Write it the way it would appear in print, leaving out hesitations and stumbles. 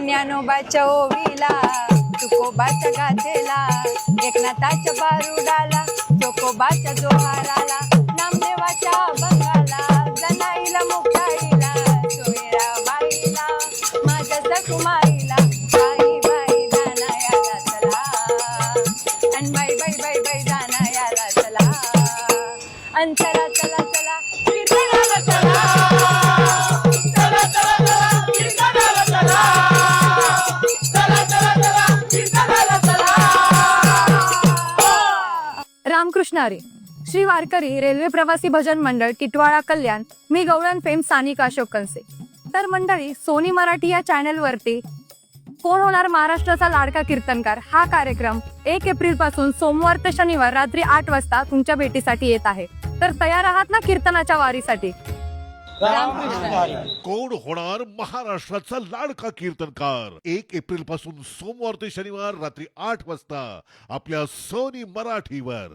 ज्ञानोबाच्या ओवीला तुकोबाच्या गाथेला एकनाथाच्या बारुडाला चोकोबाच्या जोहाराला नामदेवाच्या बंगाला जनाईला मुक्ताईला सोयराबाईला माझ्या सकुमाईला बाई बाई जानायाला चला अन बाई बाई बाई बाई जानायाला चला अन चला चला चला कीर्तनाला चला चला चला चला कीर्तनाला चला चला चला चला कीर्तनाला चला. रामकृष्ण हरी. श्री वारकरी रेल्वे प्रवासी भजन मंडळ टिटवाळा कल्याण. मी गवळण फेम सानिका अशोक कंसे. तर मंडळी, सोनी मराठी या चॅनल वरती कोण होणार महाराष्ट्राचा लाडका कीर्तनकार हा कार्यक्रम 1 एप्रिल पासून सोमवार ते शनिवार रात्री 8 वाजता तुमच्या भेटीसाठी येत आहे. तर तयार आहात ना कीर्तनाच्या वारीसाठी? कोण होणार महाराष्ट्राचा लाडका कीर्तनकार 1 एप्रिल पासून सोमवार ते शनिवार रात्री 8 वाजता आपल्या सोनी मराठीवर.